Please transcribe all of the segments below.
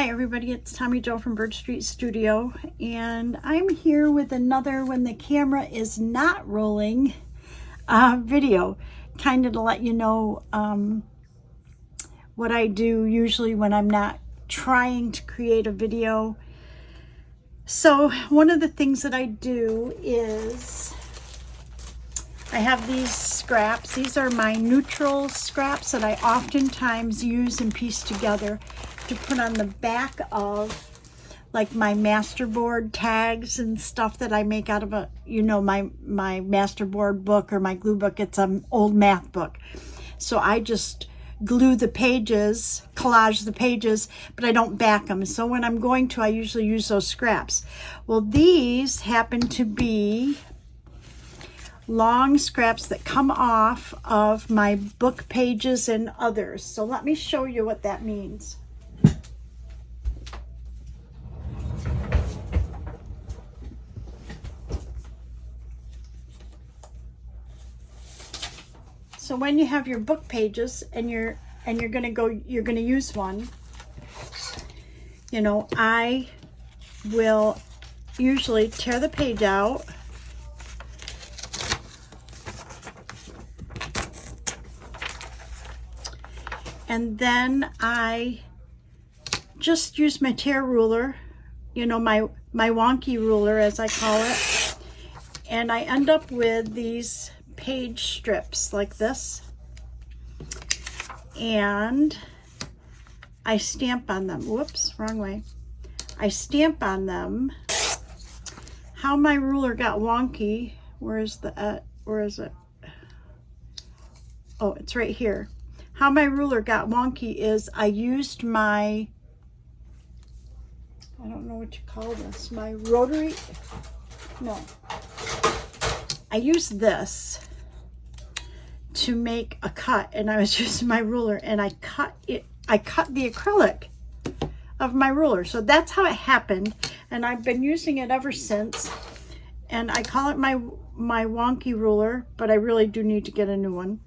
Hi everybody, it's Tommy Jo from Bird Street Studio, and I'm here with another when the camera is not rolling video, kind of to let you know what I do usually when I'm not trying to create a video. So one of the things that I do is I have these scraps. These are my neutral scraps that I oftentimes use and piece together to put on the back of like my masterboard tags and stuff that I make out of a, my masterboard book or my glue book. It's an old math book. So I just glue the pages, collage the pages, but I don't back them. So when I'm going to, I usually use those scraps. Well, these happen to be long scraps that come off of my book pages and others. So let me show you what that means. So when you have your book pages and you're gonna use one, I will usually tear the page out, and then I just use my tear ruler, my wonky ruler as I call it, and I end up with these page strips like this, and I stamp on them. Whoops, wrong way. I stamp on them. How my ruler got wonky, where is it? Oh, it's right here. How my ruler got wonky is I used my, I don't know what you call this, my rotary, no. I used this to make a cut, and I was using my ruler and I cut the acrylic of my ruler. So that's how it happened, and I've been using it ever since, and I call it my wonky ruler, but I really do need to get a new one.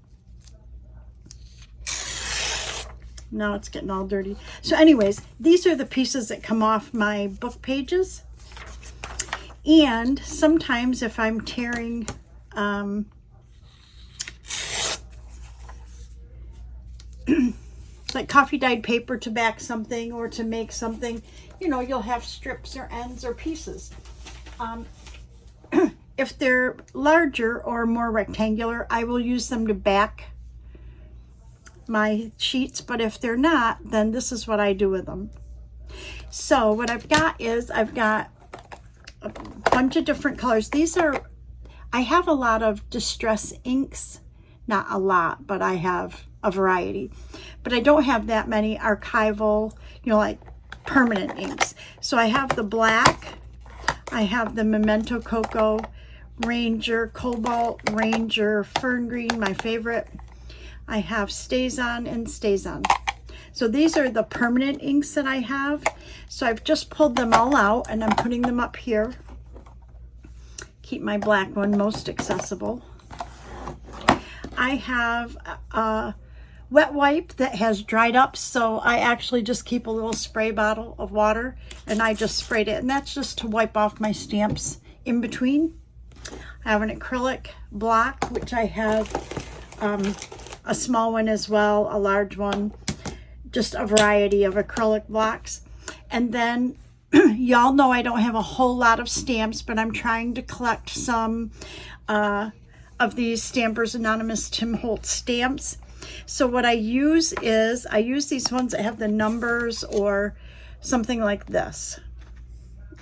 Now it's getting all dirty. So anyways, these are the pieces that come off my book pages. And sometimes if I'm tearing like coffee dyed paper to back something or to make something, you'll have strips or ends or pieces. If they're larger or more rectangular, I will use them to back my sheets, but if they're not, then this is what I do with them. So what I've got is I've got a bunch of different colors. I have a lot of distress inks, not a lot, but I have a variety, but I don't have that many archival, like permanent inks. So I have the black, I have the Memento Cocoa, Ranger, Cobalt, Ranger, Fern Green, my favorite. I have Stays On and Stays On. So these are the permanent inks that I have. So I've just pulled them all out and I'm putting them up here. Keep my black one most accessible. I have a wet wipe that has dried up, so I actually just keep a little spray bottle of water and I just sprayed it, and that's just to wipe off my stamps in between. I have an acrylic block, which I have a small one as well, a large one, just a variety of acrylic blocks. And then y'all know I don't have a whole lot of stamps, but I'm trying to collect some of these Stampers Anonymous Tim Holtz stamps. So what I use is I use these ones that have the numbers or something like this.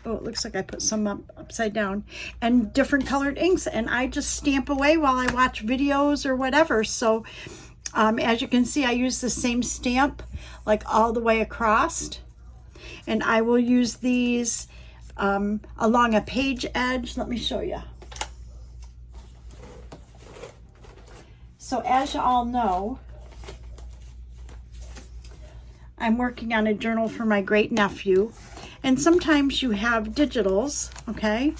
Oh, it looks like I put some upside down, and different colored inks, and I just stamp away while I watch videos or whatever. So as you can see, I use the same stamp like all the way across, and I will use these along a page edge. Let me show you. So as you all know, I'm working on a journal for my great nephew, and sometimes you have digitals, okay?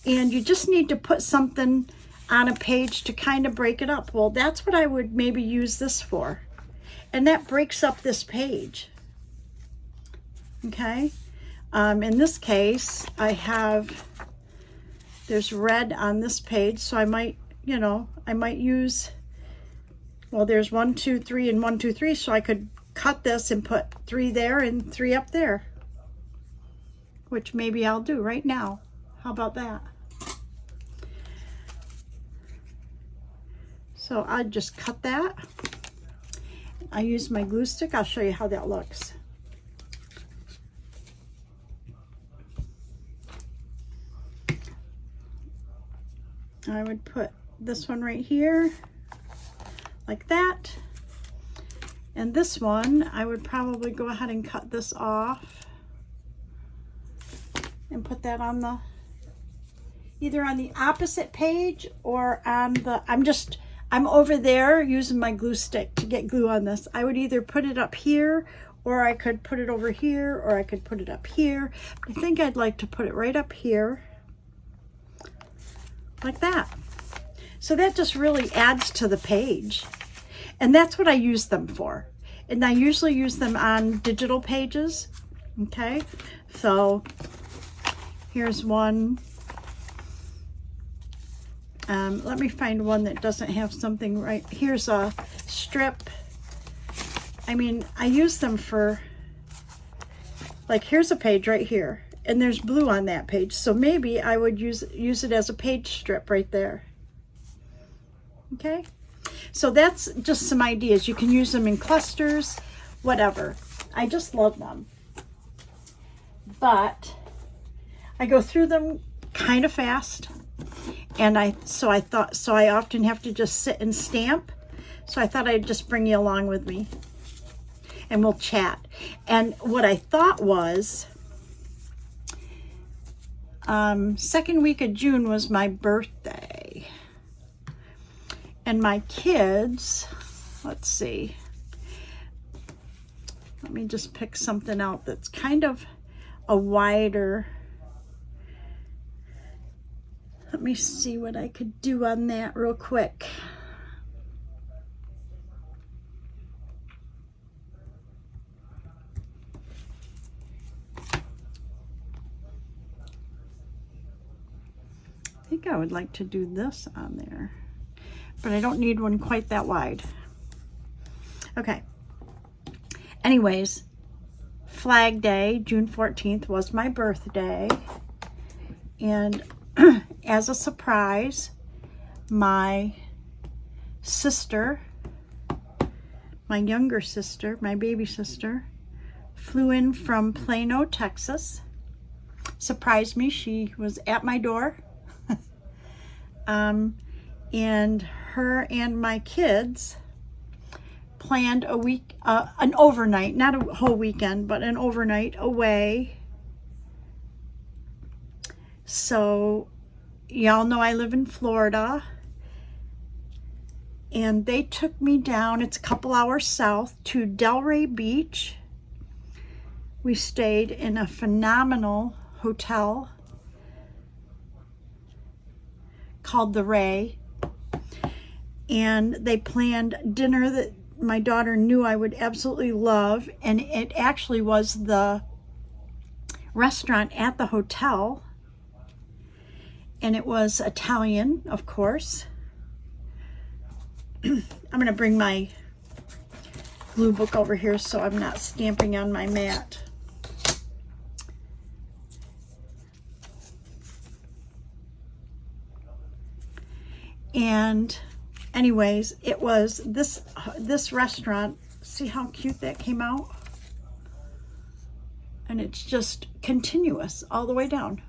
And you just need to put something on a page to kind of break it up. Well, that's what I would maybe use this for. And that breaks up this page. Okay. In this case, there's red on this page, so I might, I might use, well, there's 1, 2, 3, and 1, 2, 3, so I could cut this and put 3 there and 3 up there, which maybe I'll do right now. How about that? So I just cut that. I use my glue stick. I'll show you how that looks. I would put this one right here, like that. And this one, I would probably go ahead and cut this off and put that on the, either on the opposite page or on the, I'm over there using my glue stick to get glue on this. I would either put it up here, or I could put it over here, or I could put it up here. I think I'd like to put it right up here, like that. So that just really adds to the page. And that's what I use them for. And I usually use them on digital pages. Okay, so here's one. Let me find one that doesn't have something right. Here's a strip. I mean, I use them for, like, here's a page right here, and there's blue on that page. So maybe I would use it as a page strip right there. Okay, so that's just some ideas. You can use them in clusters, whatever. I just love them. But I go through them kind of fast. And I often have to just sit and stamp. So I thought I'd just bring you along with me and we'll chat. And what I thought was, second week of June was my birthday. And my kids, let's see. Let me just pick something out that's kind of a wider. Let me see what I could do on that real quick. I think I would like to do this on there, but I don't need one quite that wide. Okay. Anyways, Flag Day, June 14th, was my birthday. And as a surprise, my sister, my younger sister, my baby sister, flew in from Plano, Texas. Surprised me. She was at my door. And her and my kids planned a week, an overnight, not a whole weekend, but an overnight away. So y'all know I live in Florida, and they took me down, it's a couple hours south, to Delray Beach. We stayed in a phenomenal hotel called the Ray, and they planned dinner that my daughter knew I would absolutely love, and it actually was the restaurant at the hotel. And it was Italian, of course. I'm going to bring my glue book over here so I'm not stamping on my mat. And anyways, it was this restaurant. See how cute that came out? And it's just continuous all the way down.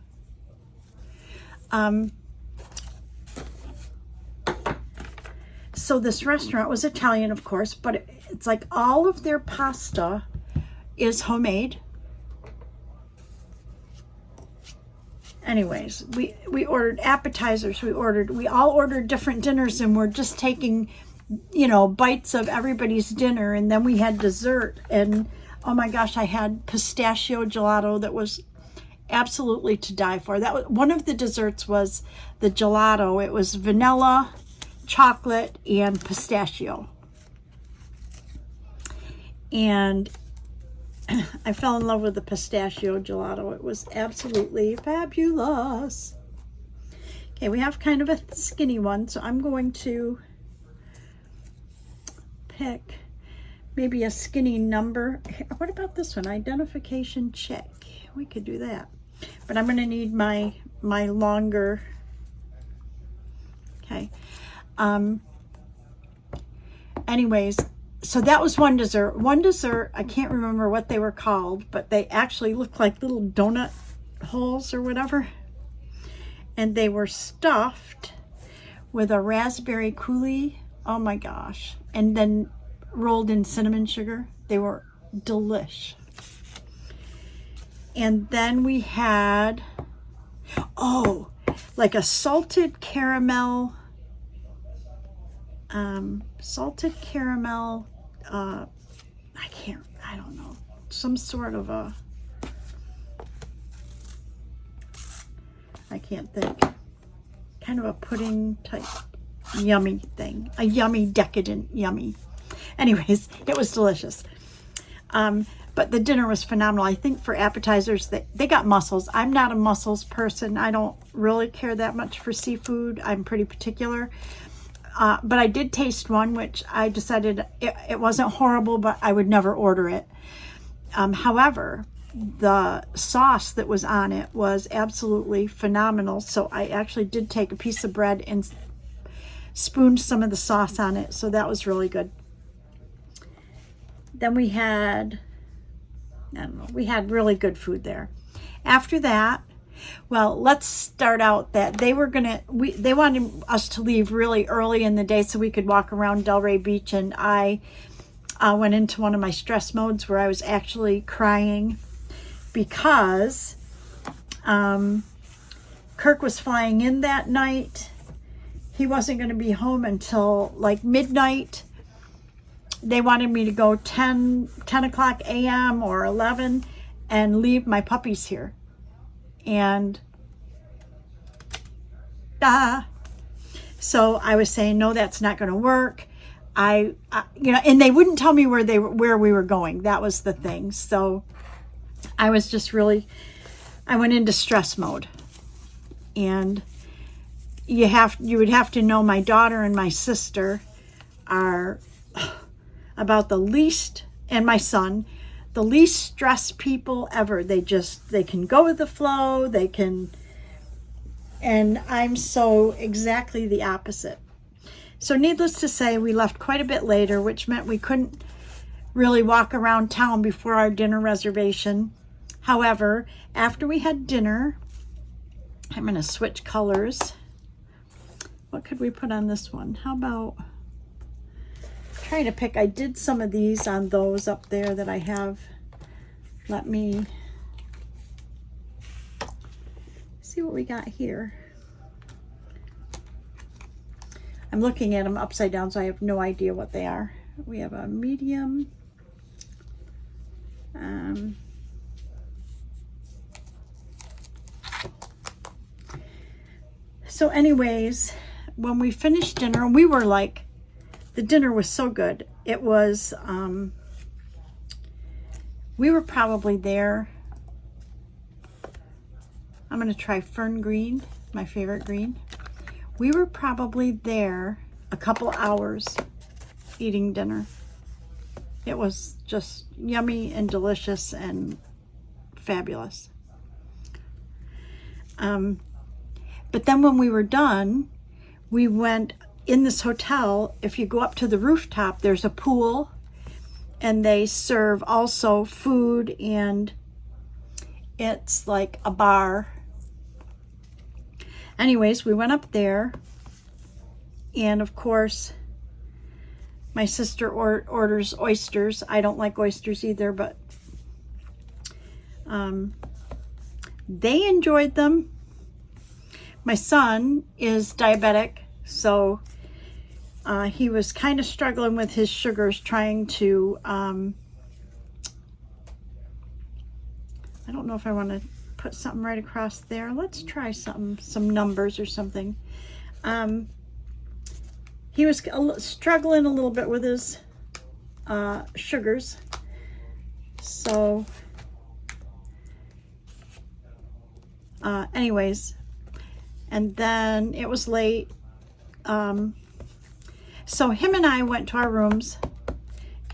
So this restaurant was Italian, of course, but it's like all of their pasta is homemade. Anyways, we ordered appetizers, we all ordered different dinners, and we're just taking, bites of everybody's dinner, and then we had dessert, and oh my gosh, I had pistachio gelato that was absolutely to die for. That was one of the desserts, was the gelato. It was vanilla, chocolate, and pistachio. And I fell in love with the pistachio gelato. It was absolutely fabulous. Okay, we have kind of a skinny one, so I'm going to pick maybe a skinny number. What about this one? Identification check. We could do that. But I'm going to need my longer. Okay. Anyways, so that was one dessert. One dessert, I can't remember what they were called, but they actually looked like little donut holes or whatever. And they were stuffed with a raspberry coulis. Oh my gosh. And then rolled in cinnamon sugar. They were delish. And then we had, like a salted caramel, I don't know, some sort of a, I can't think, kind of a pudding type yummy thing, a yummy, decadent, yummy. Anyways, it was delicious. But the dinner was phenomenal. I think for appetizers, they got mussels. I'm not a mussels person. I don't really care that much for seafood. I'm pretty particular. But I did taste one, which I decided it wasn't horrible, but I would never order it. However, the sauce that was on it was absolutely phenomenal. So I actually did take a piece of bread and spooned some of the sauce on it. So that was really good. Then we had, I don't know, we had really good food there. After that, well, let's start out that they wanted us to leave really early in the day so we could walk around Delray Beach, and I went into one of my stress modes where I was actually crying because Kirk was flying in that night. He wasn't going to be home until like midnight. They wanted me to go 10 o'clock a.m. or 11 and leave my puppies here. And so I was saying, no, that's not going to work. And they wouldn't tell me where we were going. That was the thing. So I was just really, I went into stress mode. And you would have to know my daughter and my sister are about the least, and my son, the least stressed people ever. They can go with the flow. And I'm so exactly the opposite. So needless to say, we left quite a bit later, which meant we couldn't really walk around town before our dinner reservation. However, after we had dinner, I'm going to switch colors. What could we put on this one? How about trying to pick, I did some of these on those up there that I have. Let me see what we got here. I'm looking at them upside down, so I have no idea what they are. We have a medium. So anyways, when we finished dinner, we were like, the dinner was so good. It was, we were probably there. I'm going to try fern green, my favorite green. We were probably there a couple hours eating dinner. It was just yummy and delicious and fabulous. But then when we were done, we went in this hotel. If you go up to the rooftop, there's a pool, and they serve also food, and it's like a bar. Anyways, we went up there, and of course, my sister orders oysters. I don't like oysters either, but they enjoyed them. My son is diabetic, so he was kind of struggling with his sugars, trying to, I don't know if I want to put something right across there. Let's try some numbers or something. He was struggling a little bit with his sugars. So anyways, and then it was late. So him and I went to our rooms,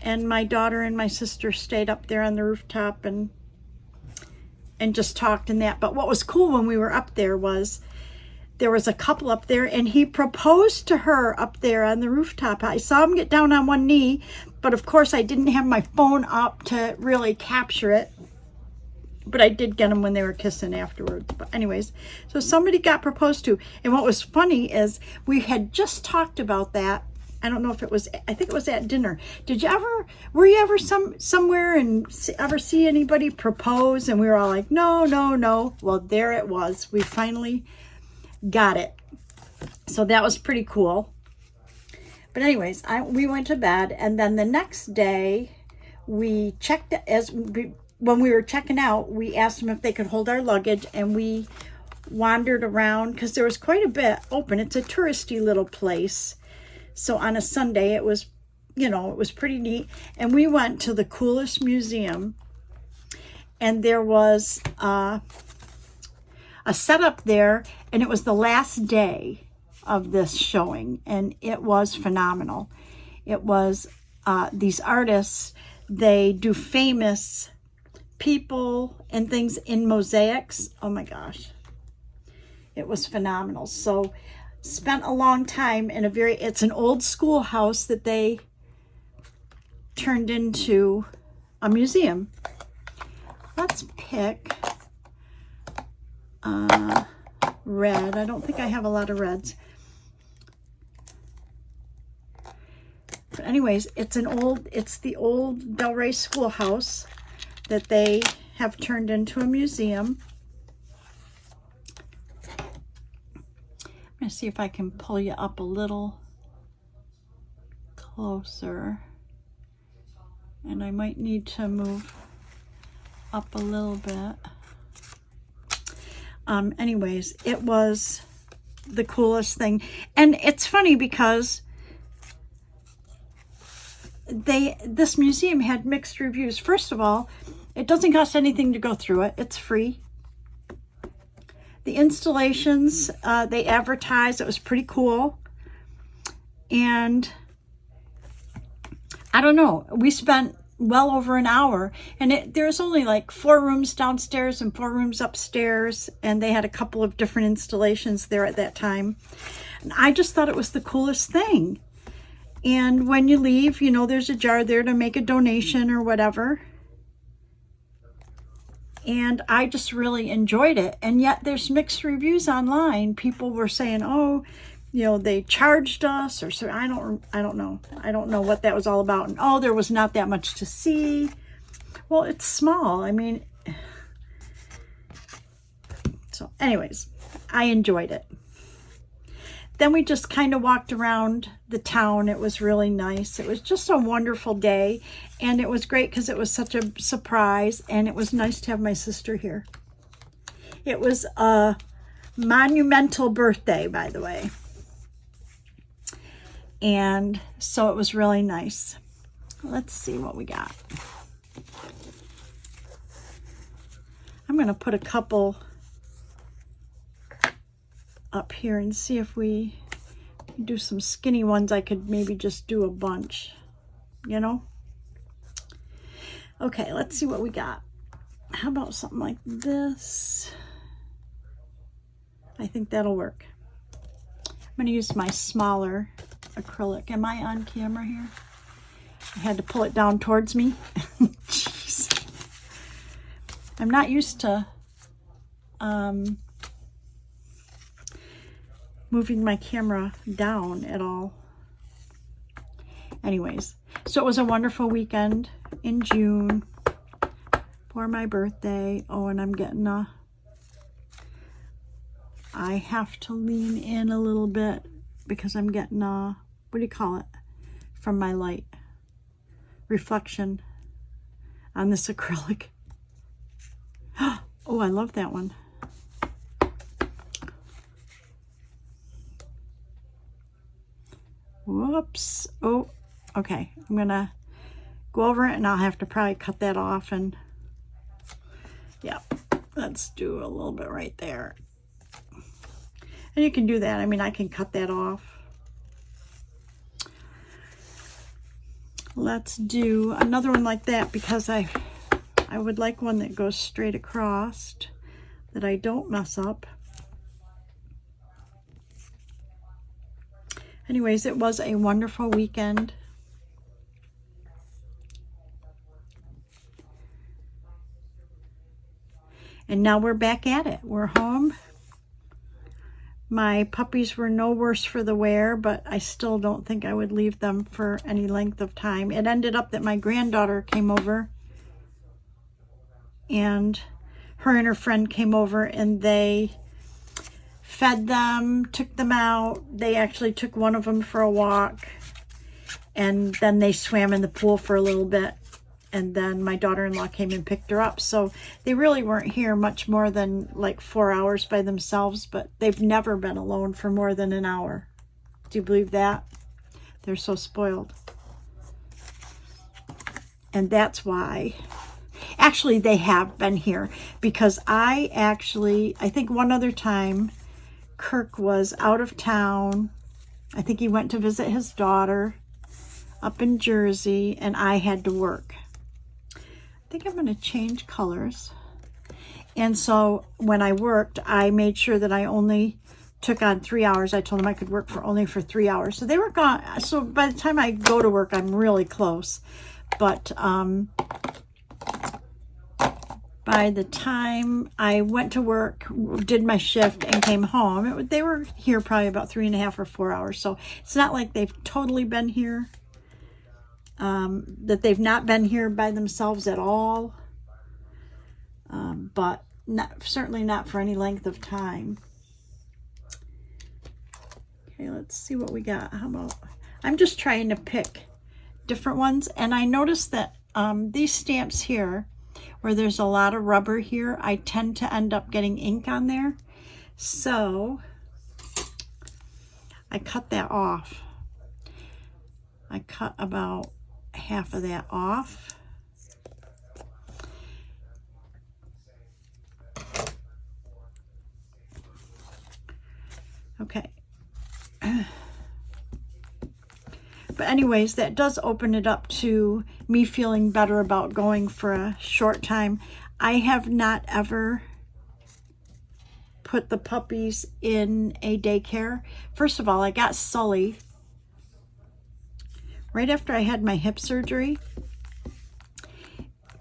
and my daughter and my sister stayed up there on the rooftop and just talked and that. But what was cool when we were up there was there was a couple up there, and he proposed to her up there on the rooftop. I saw him get down on one knee, but of course I didn't have my phone up to really capture it. But I did get them when they were kissing afterwards. But anyways, so somebody got proposed to. And what was funny is we had just talked about that. I don't know if it was, I think it was at dinner. Were you ever somewhere and ever see anybody propose? And we were all like, no, no, no. Well, there it was. We finally got it. So that was pretty cool. But anyways, we went to bed. And then the next day, we checked, when we were checking out, we asked them if they could hold our luggage, and we wandered around because there was quite a bit open. It's a touristy little place. So on a Sunday, it was, it was pretty neat. And we went to the coolest museum, and there was a setup there, and it was the last day of this showing, and it was phenomenal. It was these artists, they do famous people and things in mosaics. Oh my gosh, it was phenomenal. So spent a long time in it's an old schoolhouse that they turned into a museum. Let's pick red. I don't think I have a lot of reds, but anyways, it's the old Del Rey schoolhouse that they have turned into a museum. I'm going to see if I can pull you up a little closer. And I might need to move up a little bit. Anyways, it was the coolest thing. And it's funny because this museum had mixed reviews. First of all, it doesn't cost anything to go through it. It's free. The installations, they advertised. It was pretty cool. And I don't know, we spent well over an hour, and there's only like 4 rooms downstairs and 4 rooms upstairs, and they had a couple of different installations there at that time. And I just thought it was the coolest thing. And when you leave, there's a jar there to make a donation or whatever. And I just really enjoyed it. And yet there's mixed reviews online. People were saying, oh, they charged us, or so. I don't know. I don't know what that was all about. And oh, there was not that much to see. Well, it's small. I mean, so anyways, I enjoyed it. Then we just kind of walked around the town. It was really nice. It was just a wonderful day. And it was great because it was such a surprise. And it was nice to have my sister here. It was a monumental birthday, by the way. And so it was really nice. Let's see what we got. I'm going to put a couple up here and see if we do some skinny ones. I could maybe just do a bunch, Okay, let's see what we got. How about something like this? I think that'll work. I'm going to use my smaller acrylic. Am I on camera here? I had to pull it down towards me. Jeez. I'm not used to moving my camera down at all. Anyways, so it was a wonderful weekend in June for my birthday. Oh, and I'm getting I have to lean in a little bit because I'm getting what do you call it? From my light. Reflection on this acrylic. Oh, I love that one. Whoops. Oh, okay. I'm gonna go over it, and I'll have to probably cut that off. And yeah, let's do a little bit right there. And you can do that. I mean, I can cut that off. Let's do another one like that, because I would like one that goes straight across, that I don't mess up. Anyways, it was a wonderful weekend. And now we're back at it. We're home. My puppies were no worse for the wear, but I still don't think I would leave them for any length of time. It ended up that my granddaughter came over, and her friend came over, and they fed them, took them out. They actually took one of them for a walk, and then they swam in the pool for a little bit. And then my daughter-in-law came and picked her up. So they really weren't here much more than like 4 hours by themselves, but they've never been alone for more than an hour. Do you believe that? They're so spoiled. And that's why, actually they have been here, because I think one other time Kirk was out of town. I think he went to visit his daughter up in Jersey, and I had to work. I think I'm going to change colors. And so when I worked, I made sure that I only took on 3 hours. I told them I could work only for 3 hours. So they were gone. So by the time I go to work, I'm really close. But by the time I went to work, did my shift, and came home, they were here probably about 3.5 or 4 hours. So it's not like they've totally been here. That they've not been here by themselves at all, but certainly not for any length of time. Okay, let's see what we got. How about, I'm just trying to pick different ones, and I noticed that these stamps here, where there's a lot of rubber here, I tend to end up getting ink on there. So I cut that off. I cut about half of that off. Okay. But anyways, that does open it up to me feeling better about going for a short time. I have not ever put the puppies in a daycare. First of all, I got Sully right after I had my hip surgery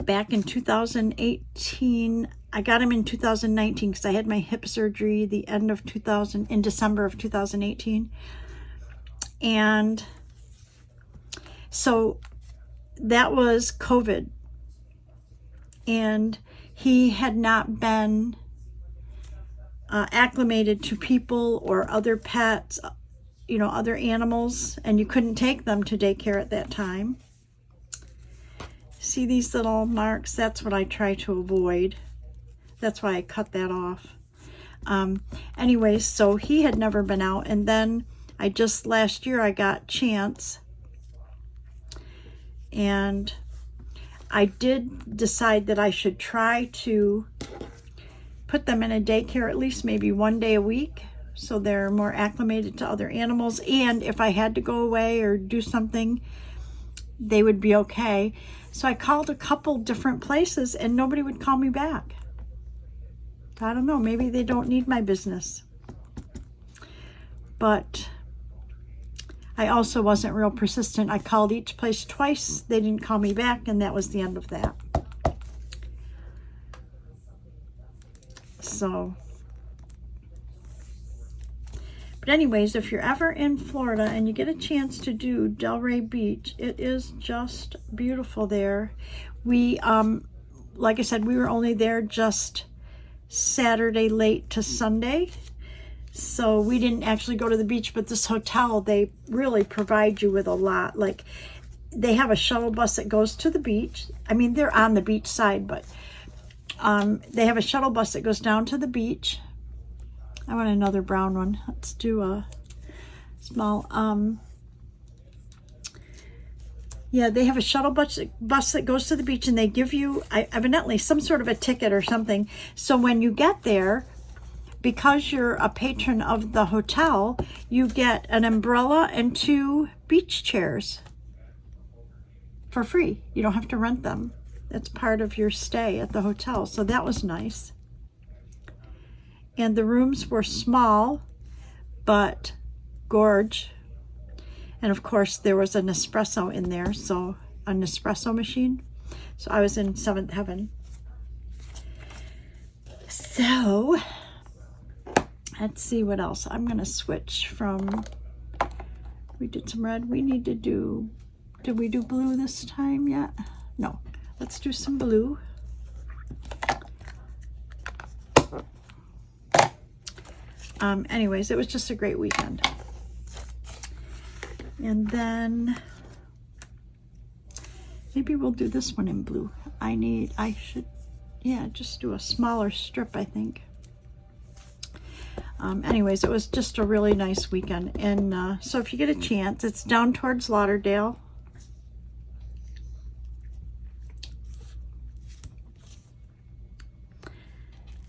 back in 2018. I got him in 2019 because I had my hip surgery in December of 2018. And so that was COVID. And he had not been acclimated to people or other pets, other animals, and you couldn't take them to daycare at that time. See these little marks? That's what I try to avoid. That's why I cut that off. Anyways, so he had never been out, and then last year I got Chance, and I did decide that I should try to put them in a daycare at least maybe one day a week, so they're more acclimated to other animals, and if I had to go away or do something, they would be okay. So I called a couple different places, and nobody would call me back. I don't know, maybe they don't need my business. But I also wasn't real persistent. I called each place twice. They didn't call me back, and that was the end of that. So, but anyways, if you're ever in Florida and you get a chance to do Delray Beach, it is just beautiful there. We, like I said, we were only there just Saturday late to Sunday. So we didn't actually go to the beach, but this hotel, they really provide you with a lot. Like, they have a shuttle bus that goes to the beach. I mean, they're on the beach side, but they have a shuttle bus that goes down to the beach. I want another brown one. Let's do a small, Yeah, they have a shuttle bus that goes to the beach, and they give you evidently some sort of a ticket or something. So when you get there, because you're a patron of the hotel, you get an umbrella and 2 beach chairs for free. You don't have to rent them. It's part of your stay at the hotel. So that was nice. And the rooms were small, but gorge. And of course, there was an espresso in there, so an espresso machine. So I was in 7th heaven. So let's see what else. I'm going to switch from, we did some red. We need to do, did we do blue this time yet? No. Let's do some blue. Anyways, it was just a great weekend. And then maybe we'll do this one in blue. I should, yeah, just do a smaller strip, I think. Anyways, it was just a really nice weekend. And so if you get a chance, it's down towards Lauderdale.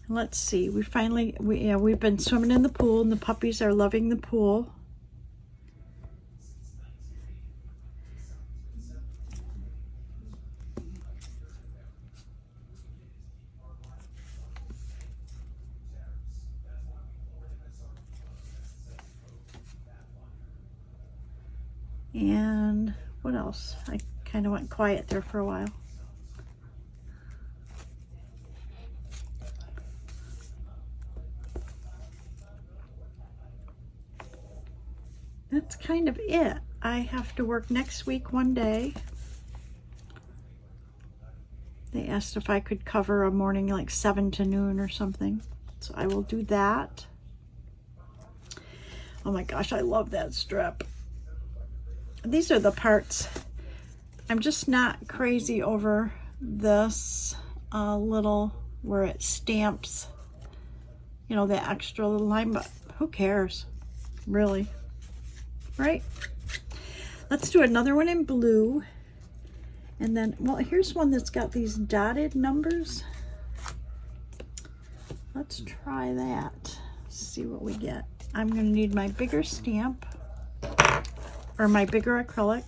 Let's see, we've been swimming in the pool, and the puppies are loving the pool. And what else? I kind of went quiet there for a while. That's kind of it. I have to work next week one day. They asked if I could cover a morning like 7 to noon or something. So I will do that. Oh my gosh, I love that strip. These are the parts. I'm just not crazy over this little, where it stamps, you know, the extra little line, but who cares, really, right? Let's do another one in blue. And then, well, here's one that's got these dotted numbers. Let's try that, see what we get. I'm gonna need my bigger stamp, or my bigger acrylic.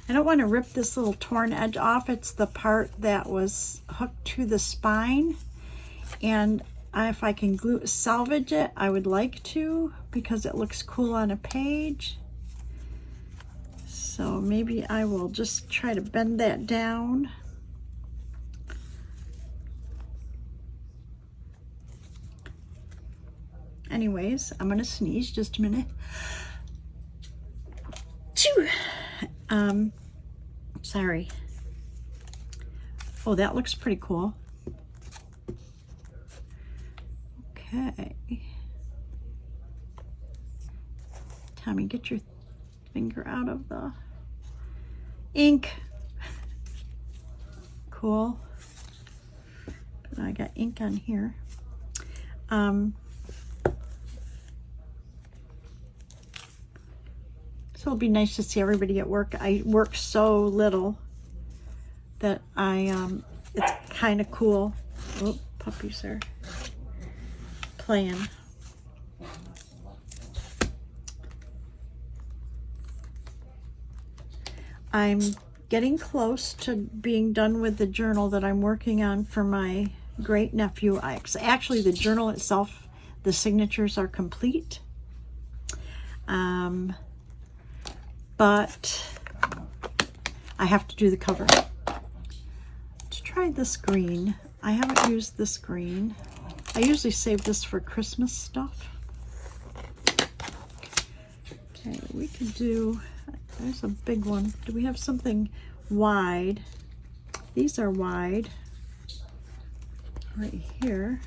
I don't want to rip this little torn edge off. It's the part that was hooked to the spine, and if I can salvage it, I would like to, because it looks cool on a page. So maybe I will just try to bend that down. Anyways, I'm gonna sneeze just a minute. Choo! Sorry. Oh, that looks pretty cool. Okay. Tommy, get your finger out of the ink. Cool. But I got ink on here. So it'll be nice to see everybody at work. I work so little that it's kind of cool. Oh, puppies are playing. I'm getting close to being done with the journal that I'm working on for my great nephew. Actually, the journal itself, the signatures are complete. But I have to do the cover. Let's try this green. I haven't used this green. I usually save this for Christmas stuff. Okay, we could do, there's a big one. Do we have something wide? These are wide. Right here.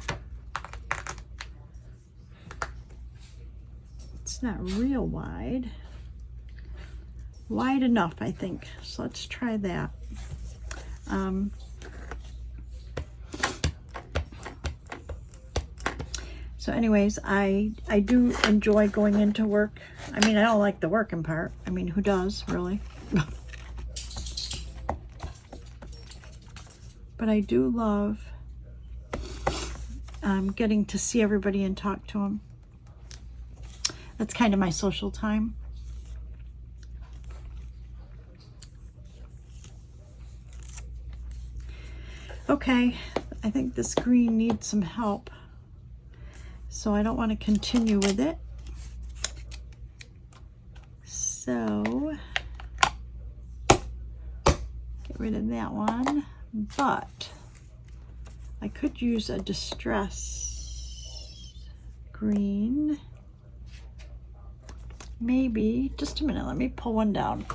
Let's It's not real wide. Wide enough, I think. So let's try that. So anyways, I do enjoy going into work. I mean, I don't like the working part. I mean, who does, really? But I do love getting to see everybody and talk to them. That's kind of my social time. Okay, I think this green needs some help, so I don't want to continue with it. So, get rid of that one, but I could use a distress green. Maybe, just a minute, let me pull one down.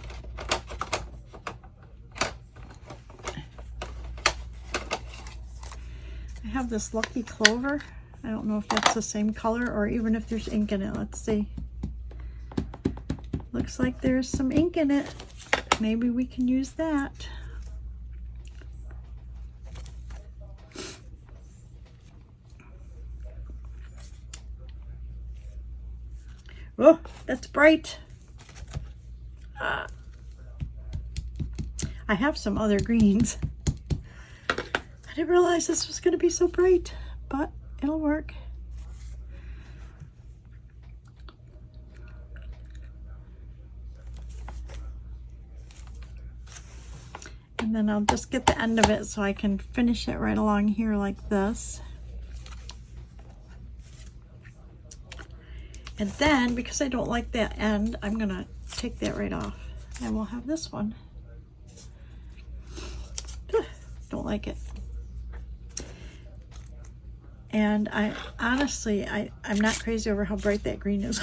I have this Lucky Clover. I don't know if that's the same color or even if there's ink in it. Let's see. Looks like there's some ink in it. Maybe we can use that. Oh, that's bright. I have some other greens. I didn't realize this was going to be so bright, but it'll work. And then I'll just get the end of it so I can finish it right along here like this. And then, because I don't like that end, I'm going to take that right off. And we'll have this one. Don't like it. And I honestly, I'm not crazy over how bright that green is.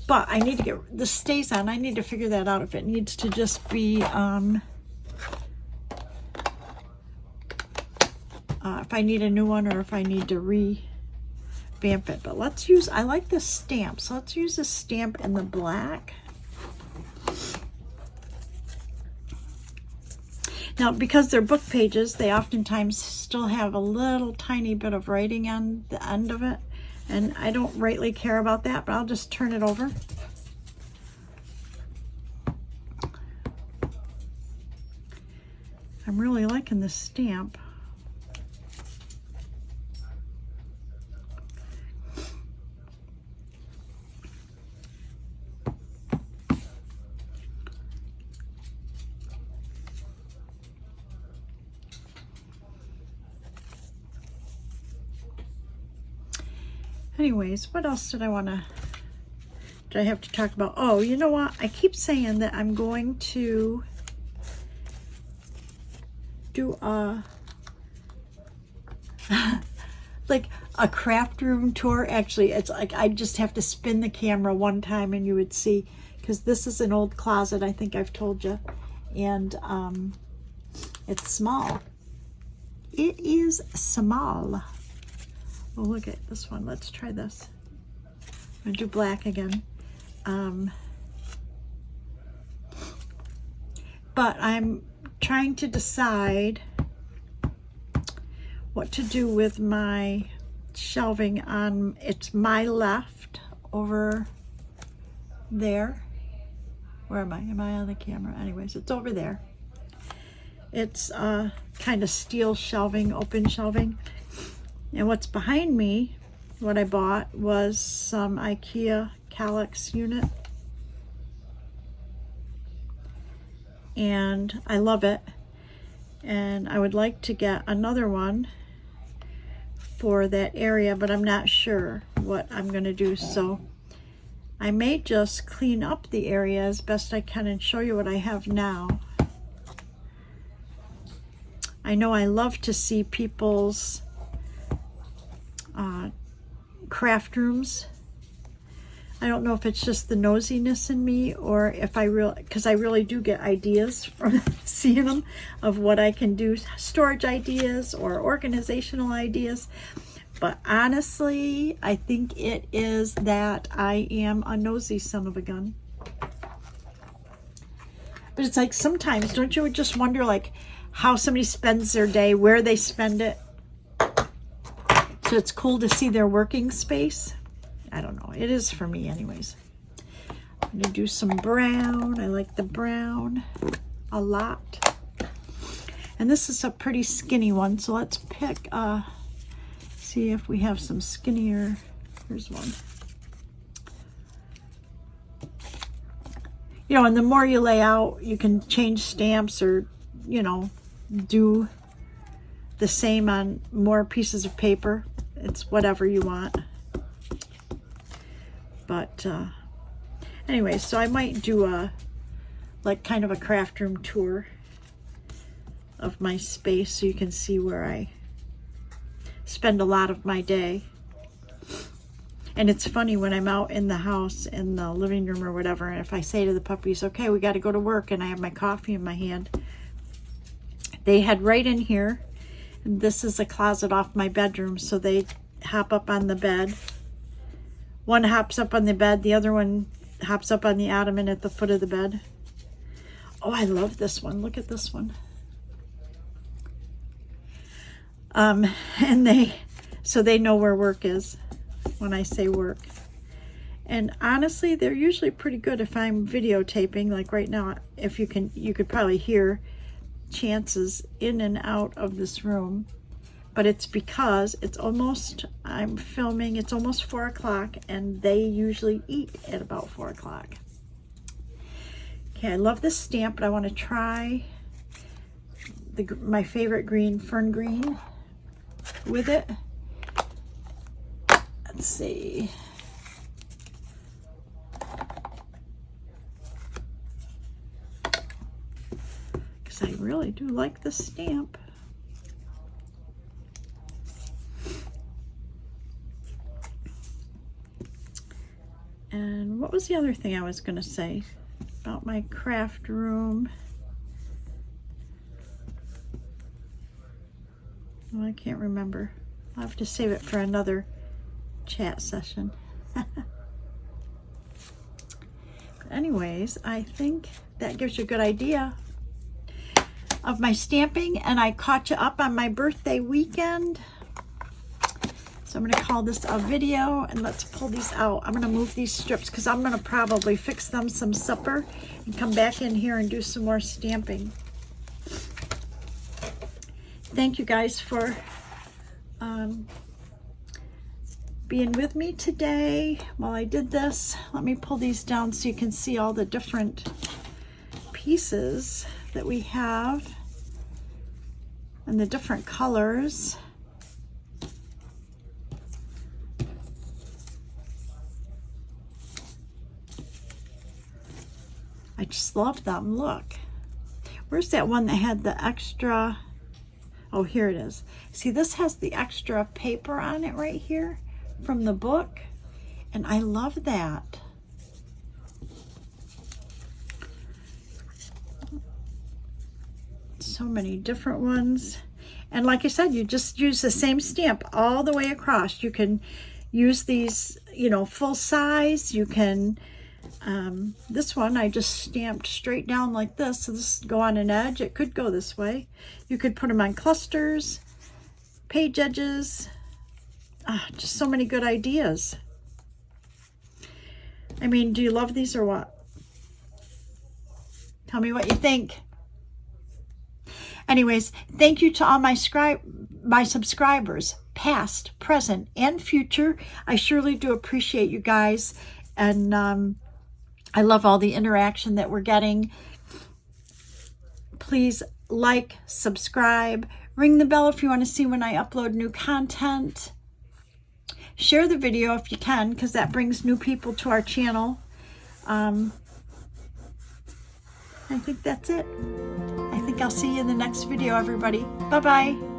But I need to get, this stays on. I need to figure that out if it needs to just be, if I need a new one or if I need to revamp it. But let's use, I like this stamp. So let's use this stamp in the black. Now, because they're book pages, they oftentimes still have a little tiny bit of writing on the end of it. And I don't rightly care about that, but I'll just turn it over. I'm really liking this stamp. Anyways, what else did I have to talk about? Oh, you know what? I keep saying that I'm going to do a, like a craft room tour. Actually, it's like I just have to spin the camera one time and you would see, because this is an old closet, I think I've told you. And it's small. It is small. Oh, look at this one. Let's try this. I'm going to do black again. But I'm trying to decide what to do with my shelving on, it's my left over there. Where am I? Am I on the camera? Anyways, it's over there. It's kind of steel shelving, open shelving. And what's behind me, what I bought, was some IKEA Kallax unit. And I love it. And I would like to get another one for that area, but I'm not sure what I'm going to do. So I may just clean up the area as best I can and show you what I have now. I know I love to see people's craft rooms. I don't know if it's just the nosiness in me or if because I really do get ideas from seeing them of what I can do, storage ideas or organizational ideas. But honestly, I think it is that I am a nosy son of a gun. But it's like sometimes, don't you just wonder like how somebody spends their day, where they spend it? So it's cool to see their working space. I don't know. It is for me anyways. I'm going to do some brown. I like the brown a lot. And this is a pretty skinny one. So let's pick, see if we have some skinnier. Here's one. You know, and the more you lay out, you can change stamps or, you know, do the same on more pieces of paper. It's whatever you want. But anyway, so I might do a, like kind of a craft room tour of my space so you can see where I spend a lot of my day. And it's funny when I'm out in the house, in the living room or whatever, and if I say to the puppies, okay, we got to go to work, and I have my coffee in my hand, they head right in here. And this is a closet off my bedroom, so they hop up on the bed. One hops up on the bed, the other one hops up on the ottoman at the foot of the bed. Oh, I love this one. Look at this one. And so they know where work is when I say work. And honestly, they're usually pretty good if I'm videotaping. Like right now, if you could probably hear chances in and out of this room. But it's because I'm filming, it's almost 4 o'clock, and they usually eat at about 4 o'clock. Okay, I love this stamp, but I want to try my favorite green, fern green, with it. Let's see. Because I really do like the stamp. And what was the other thing I was going to say about my craft room? Well, I can't remember. I'll have to save it for another chat session. Anyways, I think that gives you a good idea of my stamping, and I caught you up on my birthday weekend. So I'm going to call this a video, and let's pull these out. I'm going to move these strips because I'm going to probably fix them some supper and come back in here and do some more stamping. Thank you guys for being with me today while I did this. Let me pull these down so you can see all the different pieces that we have and the different colors. I just love them. Look, where's that one that had the extra? Oh, here it is. See, this has the extra paper on it right here from the book, and I love that. So many different ones. And like I said, you just use the same stamp all the way across. You can use these, you know, full size. You can this one I just stamped straight down like this, so this go on an edge. It could go this way. You could put them on clusters, page edges. Just so many good ideas. I mean, do you love these or what? Tell me what you think. Anyways, thank you to all my subscribers, past, present, and future. I surely do appreciate you guys, and I love all the interaction that we're getting. Please like, subscribe, ring the bell if you want to see when I upload new content. Share the video if you can, because that brings new people to our channel. I think that's it. I think I'll see you in the next video, everybody. Bye-bye.